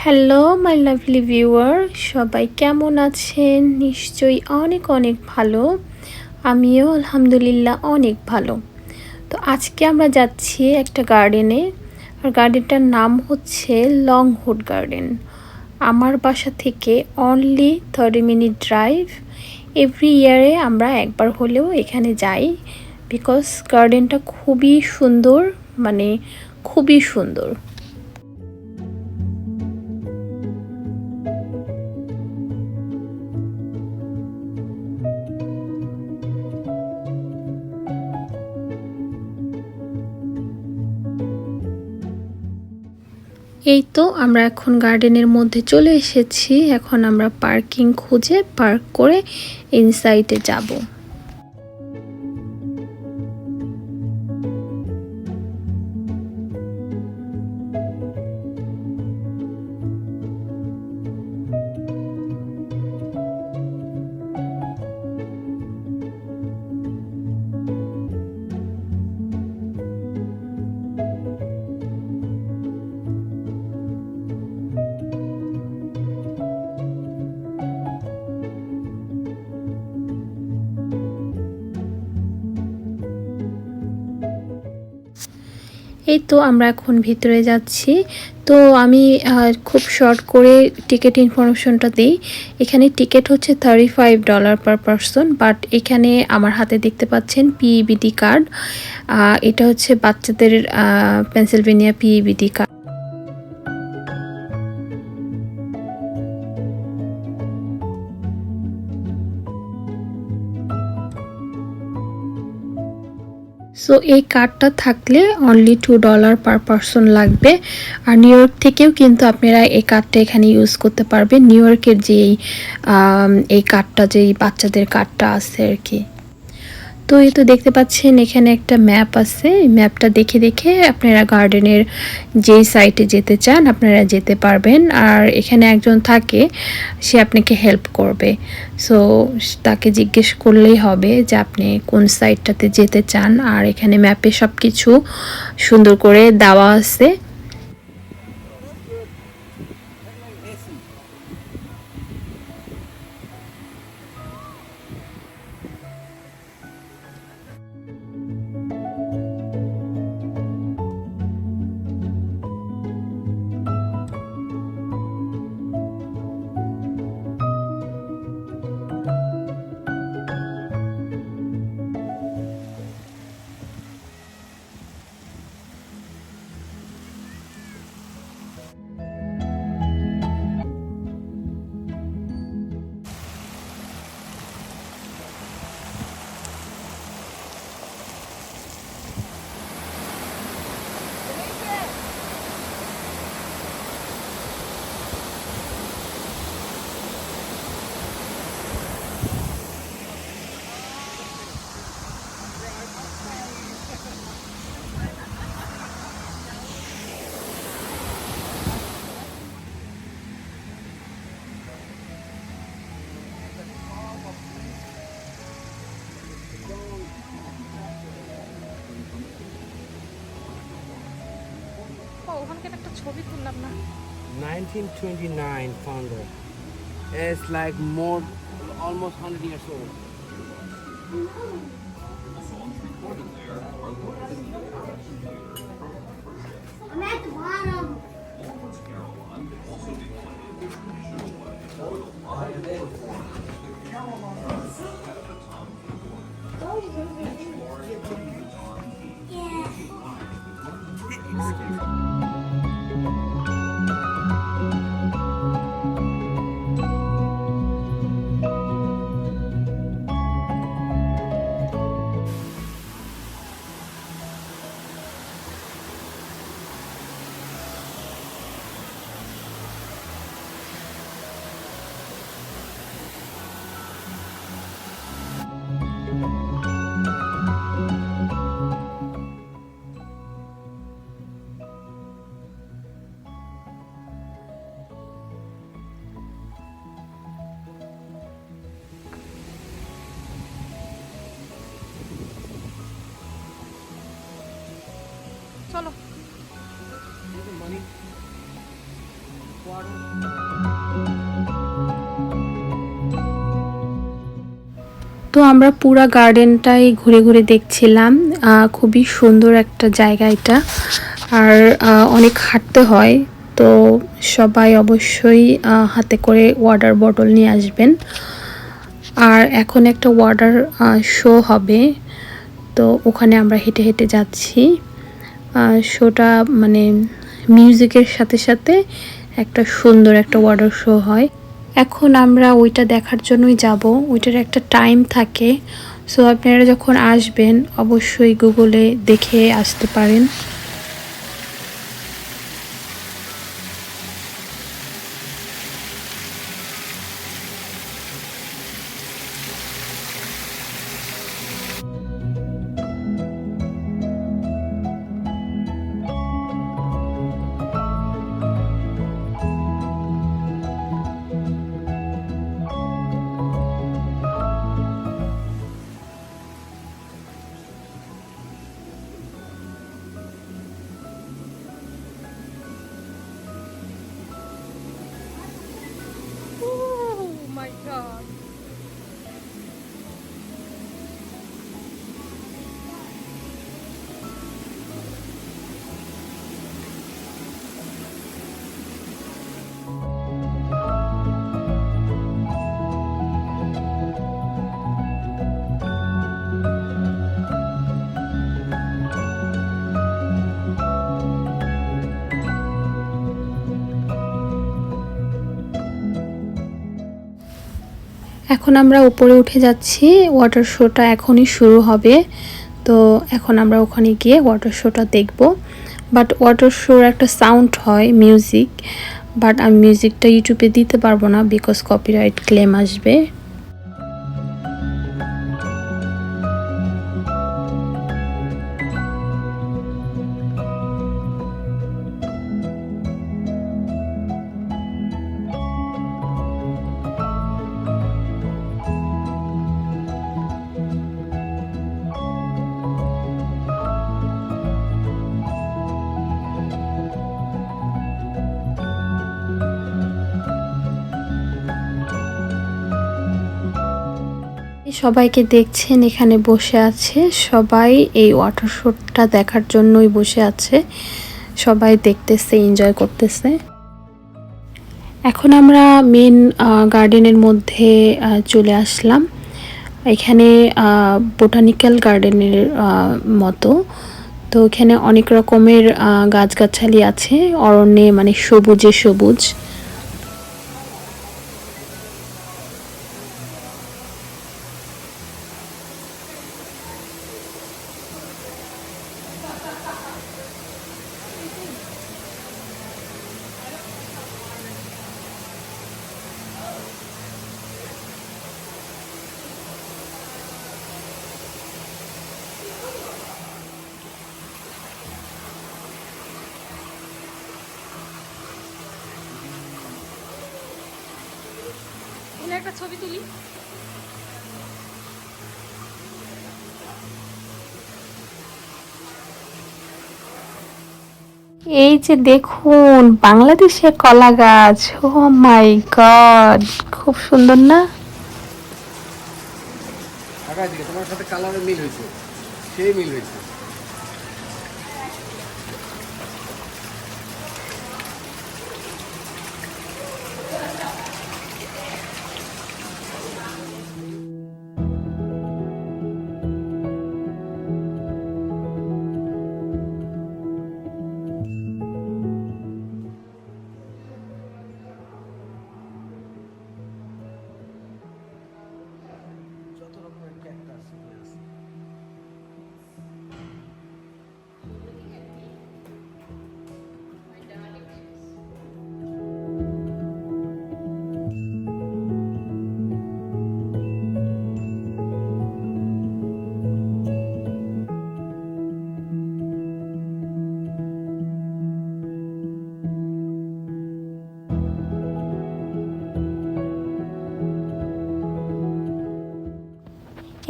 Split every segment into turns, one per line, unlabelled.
Hello my lovely viewer, সবাই কেমন আছেন? নিশ্চয়ই অনেক অনেক ভালো। আমিও আলহামদুলিল্লাহ অনেক ভালো। তো আজকে আমরা যাচ্ছি একটা গার্ডেনে, আর গার্ডেনটার নাম হচ্ছে লংহুড গার্ডেন। আমার বাসা থেকে অনলি 30 মিনিট ড্রাইভ। এভরি ইয়ারে আমরা একবার হলেও এখানে যাই, বিকজ গার্ডেনটা খুবই সুন্দর, মানে খুবই সুন্দর। এই তো আমরা এখন গার্ডেনের মধ্যে চলে এসেছি। এখন আমরা পার্কিং খুঁজে পার্ক করে ইনসাইডে যাব। এই তো আমরা এখন ভিতরে যাচ্ছি। তো আমি খুব শর্ট করে টিকিট ইনফরমেশনটা দিই। এখানে টিকিট হচ্ছে $35 পার পারসন, বাট এখানে আমার হাতে দেখতে পাচ্ছেন পিইবিডি কার্ড। এটা হচ্ছে বাচ্চাদের পেনসিলভেনিয়া পিইবিডি কার্ড। সো এই কার্ডটা থাকলে অনলি $2 পার পারসন লাগবে। আর নিউ ইয়র্ক থেকেও কিন্তু আপনারা এই কার্ডটা এখানে ইউজ করতে পারবেন। নিউ ইয়র্কের যে এই কার্ডটা, যেই বাচ্চাদের কার্ডটা আছে আর কি। তো এই তো দেখতে পাচ্ছেন এখানে একটা ম্যাপ আছে। এই ম্যাপটা দেখে দেখে আপনারা গার্ডেনের যেই সাইটে যেতে চান আপনারা যেতে পারবেন। আর এখানে একজন থাকে, সে আপনাকে হেল্প করবে। সো তাকে জিজ্ঞেস করলেই হবে যে আপনি কোন সাইটটাতে যেতে চান। আর এখানে ম্যাপে সব কিছু সুন্দর করে দেওয়া আছে।
ওখানকার একটা ছবি তুললাম না।
1929 founder. It's like more, almost 100 years old.
I'm at the bottom.
তো আমরা পুরা গার্ডেনটাই ঘুরে ঘুরে দেখছিলাম। খুবই সুন্দর একটা জায়গা এটা, আর অনেক হাঁটতে হয়। তো সবাই অবশ্যই হাতে করে ওয়াটার বটল নিয়ে আসবেন। আর এখন একটা ওয়াটার শো হবে, তো ওখানে আমরা হেঁটে হেঁটে যাচ্ছি। শোটা মানে মিউজিকের সাথে সাথে একটা সুন্দর একটা ওয়াটার শো হয়। এখন আমরা ওইটা দেখার জন্যই যাব। ওইটার একটা টাইম থাকে, সো আপনারা যখন আসবেন অবশ্যই গুগলে দেখে আসতে পারেন।
Oh my god.
এখন আমরা উপরে উঠে যাচ্ছি, ওয়াটার শোটা এখনই শুরু হবে। তো এখন আমরা ওখানে গিয়ে ওয়াটার শোটা দেখব। বাট ওয়াটার শোর একটা সাউন্ড হয়, মিউজিক, বাট আমি মিউজিকটা ইউটিউবে দিতে পারবো না, বিকজ কপিরাইট ক্লেম আসবে। সবাইকে দেখছেন এখানে বসে আছে, সবাই এই ওয়াটার শোটা দেখার জন্যই বসে আছে। সবাই দেখতেছে, এনজয় করতেছে। এখন আমরা মেন গার্ডেনের মধ্যে চলে আসলাম। এখানে বোটানিক্যাল গার্ডেনের মতো। তো এখানে অনেক রকমের গাছগাছালি আছে, অরণ্যে মানে সবুজে সবুজ।
এখানে একটা ছবি তুলি।
এই যে দেখুন বাংলাদেশের কলা গাছ, ও মাই গড, খুব সুন্দর না?
তোমার সাথে কালারের মিল হয়েছে, সেই মিল হয়েছে। যত রকমের ক্যাকটাস আছে।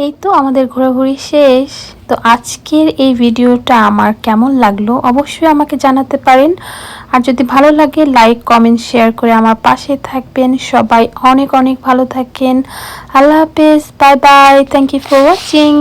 এই তো আমাদের ঘোরাঘুরি শেষ। তো আজকের এই ভিডিওটা আমার কেমন লাগলো অবশ্যই আমাকে জানাতে পারেন। আর যদি ভালো লাগে লাইক কমেন্ট শেয়ার করে আমার পাশে থাকবেন। সবাই অনেক অনেক ভালো থাকেন। আল্লাহ হাফেজ, bye bye, thank you for watching.